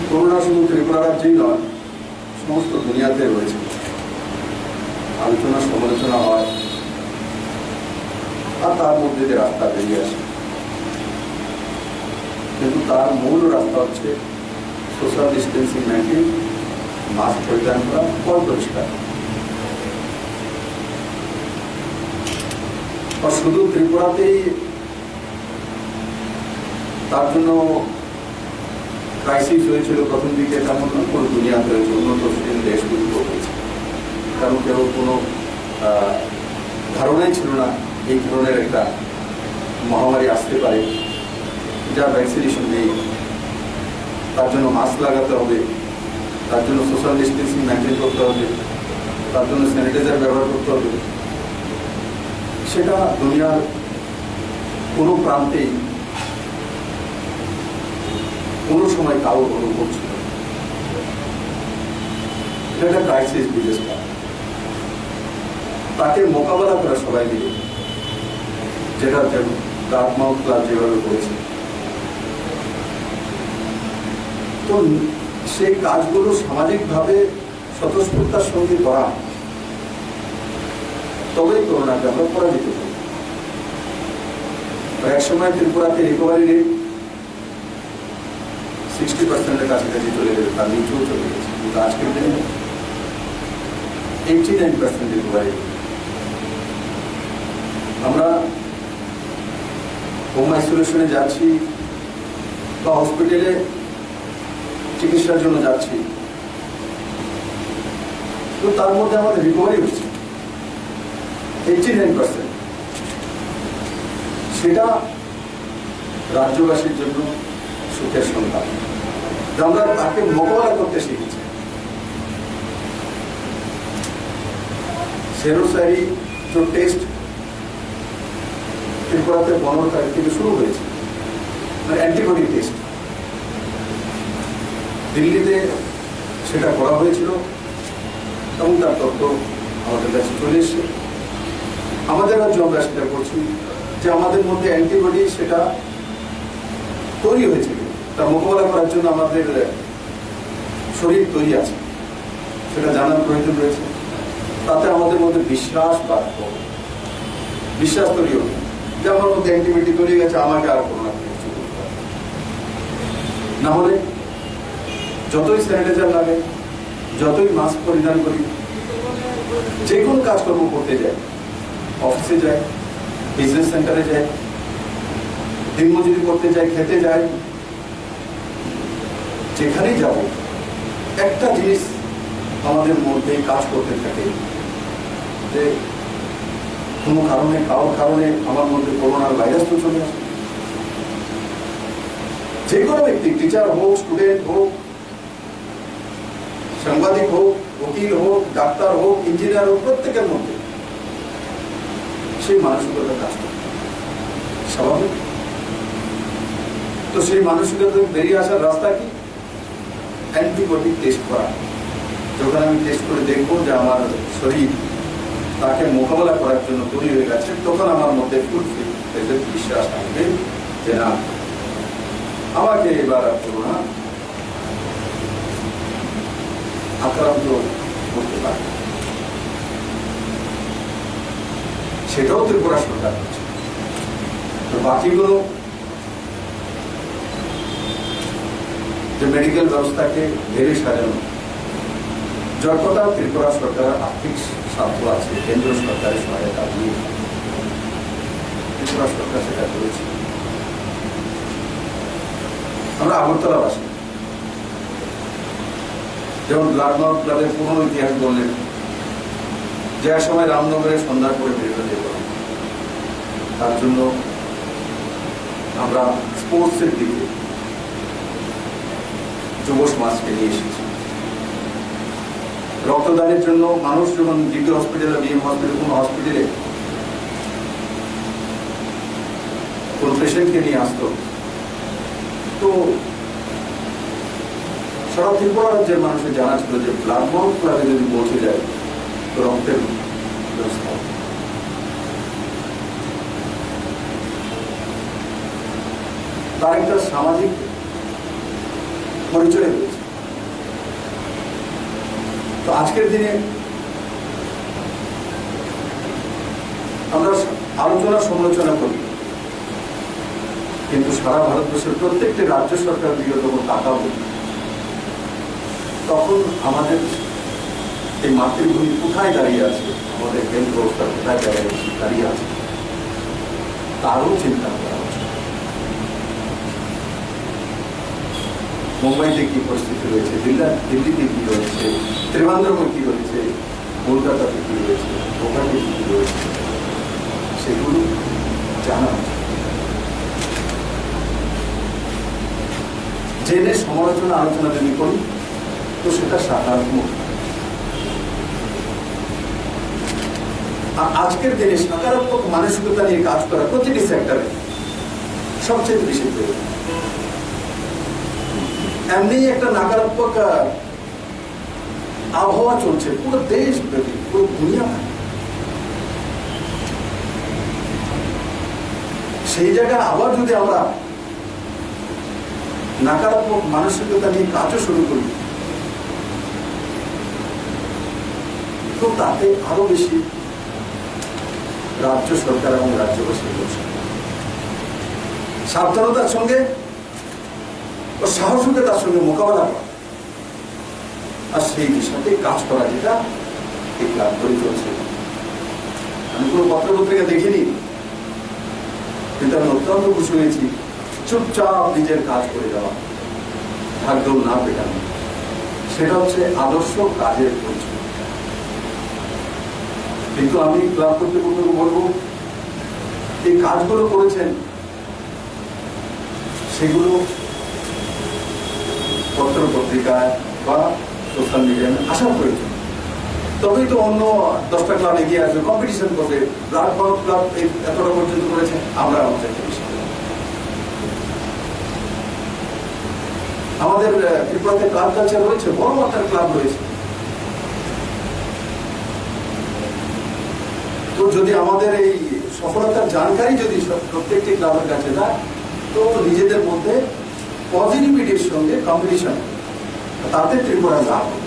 Corona শুধু ত্রিপুরা রাজ্যেই নয়, সমস্ত দুনিয়াতে রয়েছে। আলোচনা সমালোচনা হয়, আর তার মধ্যে যে রাস্তা বেরিয়ে আসে, কিন্তু তার মূল রাস্তা হচ্ছে সোশ্যাল ডিস্টেন্সিং মেনটেন, মাস্ক পরিধান করা, পরিষ্কার। আর শুধু ত্রিপুরাতেই তার জন্য ক্রাইসিস হয়েছিল প্রথম দিকে, তেমন নয়, পুরো দুনিয়াতে হয়েছে, উন্নতশীল দেশগুলিতেও হয়েছে। কারণ কেউ কোনো ধারণাই ছিল না এই ধরনের একটা মহামারী আসতে পারে, যা ভ্যাকসিনেশন নেই, তার জন্য মাস্ক লাগাতে হবে, তার জন্য সোশ্যাল ডিস্টেন্সিং মেনটেন করতে হবে, তার জন্য স্যানিটাইজার ব্যবহার করতে হবে। সেটা দুনিয়ার কোনো প্রান্তেই কোনো সময় কারোর অনুভব ছিল। এটা ক্রাইসিস বিজনেসটা, তাকে মোকাবেলা করা সবাই মিলে, যেটা ডার্টমাউথ ক্লাব যেভাবে করেছে, তো সেই কাজগুলো সামাজিকভাবে স্বতঃস্ফূর্তার সঙ্গে করা, তবেই করোনাকে আমরা পরাজিত করি। এক সময় ত্রিপুরাতে রিকভারি রেট 60% কাছাকাছি চলে গেছে, তার নিচেও চলে গেছে, কিন্তু আজকের দিনে 89% রিকভারি। আমরা হোম আইসোলেশনে যাচ্ছি বা হসপিটালে চিকিৎসার জন্য যাচ্ছি, তো তার মধ্যে আমাদের রিকভারি হচ্ছে 89%। সেটা রাজ্যবাসীর জন্য সুখের সংখ্যা, আমরা তাকে মোকাবেলা করতে শিখেছি। সেরোসারি जो টেস্ট ত্রিপুরাতে 15 তারিখ থেকে শুরু হয়েছে, মানে অ্যান্টিবডি টেস্ট, দিল্লিতে সেটা করা হয়েছিল এবং তার তথ্য আমাদের কাছে চলে এসছে। আমাদের রাজ্য আমরা সেটা করছি যে আমাদের মধ্যে অ্যান্টিবডি সেটা তৈরি হয়েছে, তার মোকাবেলা করার জন্য আমাদের শরীর তৈরি আছে, সেটা জানার প্রয়োজন রয়েছে। তাতে আমাদের মধ্যে বিশ্বাস বাড়বে, বিশ্বাস তৈরি হবে যে আমার মধ্যে অ্যান্টিবডি তৈরি গেছে, আমাকে আর করোনা কিছু করতে হবে না। হলে যতই স্যানিটাইজার লাগে, যতই মাস্ক পরিধান করি, যে কোনো কাজকর্ম করতে যাই, অফিসে যাই, বিজনেস সেন্টারে যাই, দিনমজুরি করতে যাই, খেতে যাই, যেখানেই যাব, একটা জিনিস আমাদের মধ্যে কাজ করতে থাকে যে কোনো কারণে, কারোর কারণে আমার মধ্যে করোনার ভাইরাস তো চলে আসে। যে কোনো ব্যক্তি, টিচার হোক, স্টুডেন্ট হোক, সাংবাদিক হোক, উকিল হোক, ডাক্তার হোক, ইঞ্জিনিয়ার হোক, প্রত্যেকের মধ্যে সেই মানসিকতা কাজ করে স্বাভাবিক। তো সেই মানসিকতা বেরিয়ে আসার রাস্তা কি? অ্যান্টিবডি টেস্ট করা। যখন আমি টেস্ট করে দেখবো যে আমার শরীর তাকে মোকাবেলা করার জন্য তৈরি হয়ে গেছে, তখন আমার মধ্যে ফুলফিল বিশ্বাস আসবে যে না, আমাকে এবার করোনা আক্রান্ত করতে পারে। সেটাও ত্রিপুরা সরকার করছে। তো বাকিগুলো যে মেডিকেল ব্যবস্থাকে ভেবে সাজানো, যার কথা ত্রিপুরা সরকারের আর্থিক স্বার্থ আছে, কেন্দ্র সরকারের সহায়তা দিয়ে ত্রিপুরা সরকার সেটা করেছে। আমরা আগরতলাবাসী, যেমন ব্লাডমাউথ ক্লাবের পুরনো ইতিহাস বললেন যে এক সময় রামনগরে সন্ধ্যার পরে বেরোতে যেত, তার জন্য আমরা স্পোর্টসের দিকে যুব সমাজকে নিয়ে এসেছি। রক্তদানের জন্য মানুষ যখন ডিবি হসপিটাল, বিএম হসপিটাল, কোনো হসপিটালে কোন পেশেন্টকে নিয়ে আসতো, তো সারা ত্রিপুরা রাজ্যের মানুষের জানা ছিল যে ব্লাডমাউথ ক্লাবে যদি পৌঁছে যায় তো রক্তের ব্যবস্থা। তার একটা সামাজিক পরিচয় রয়েছে। তো আজকের দিনে আমরা আলোচনা সমালোচনা করি, কিন্তু সারা ভারতবর্ষের প্রত্যেকটি রাজ্য সরকার দিকে যখন তাকাবো, তখন আমাদের এই মাতৃভূমি কোথায় দাঁড়িয়ে আছে, আমাদের হেলথ ব্যবস্থা কোথায় দাঁড়িয়ে আছে, তারও চিন্তা করা উচিত। মুম্বাইতে কি পরিস্থিতি রয়েছে, দিল্লিতে কি রয়েছে, ত্রিবান্দ্রমে কি রয়েছে, কলকাতাতে কি রয়েছে, গুয়াহাটিতে কি রয়েছে, সেগুলো জানা জেনে সমালোচনা আলোচনা যদি করি তো সেটা সাকারাত্মক। আর আজকের দিনে সকারাত্মক মানসিকতা নিয়ে কাজ করা প্রতিটি সেক্টরে সবচেয়ে বেশি প্রয়োজন। এমনি একটা নকারাত্মক আবহাওয়া চলছে পুরো দেশ ব্যাপী, পুরো দুনিয়া। সেই জায়গায় আবার যদি আমরা নকারাত্মক মানসিকতা নিয়ে কাজও শুরু করি, তো তাতে আরো বেশি রাজ্য সরকার এবং রাজ্যবাসীর সাবধানতার সঙ্গে ও সাহসিকতার সঙ্গে মোকাবেলা করা, আর সেই দিশাতে কাজ করা, যেটা এই ক্লাব করে চলছে। আমি কোনো পত্রপত্রিকা দেখিনি, কিন্তু আমি অত্যন্ত খুশি হয়েছি চুপচাপ নিজের কাজ করে যাওয়া, ভাগ্যও না পেটানো। সেটা হচ্ছে আদর্শ কাজের পরিচয়। কিন্তু আমি ক্লাব কর্তৃপক্ষকে বলবো, এই কাজগুলো করেছেন সেগুলো পত্র পত্রিকায় বা সোশ্যাল মিডিয়ায় আসা প্রয়োজন। তবেই তো অন্য 10টা ক্লাব এগিয়ে আসবে, কম্পিটিশন করবে। ব্লাড ক্লাব এতটা পর্যন্ত করেছে, আমরা আমাদের আমাদের ত্রিপুরাতে ক্লাব কালচার রয়েছে, বড় মাত্রার ক্লাব রয়েছে। তো যদি আমাদের এই সফলতার জানকারি যদি প্রত্যেকটি ক্লাবের কাছে যায়, তো নিজেদের মধ্যে পজিটিভিটির সঙ্গে কম্পিটিশন, তাতে ত্রিপুরা লাভ হবে।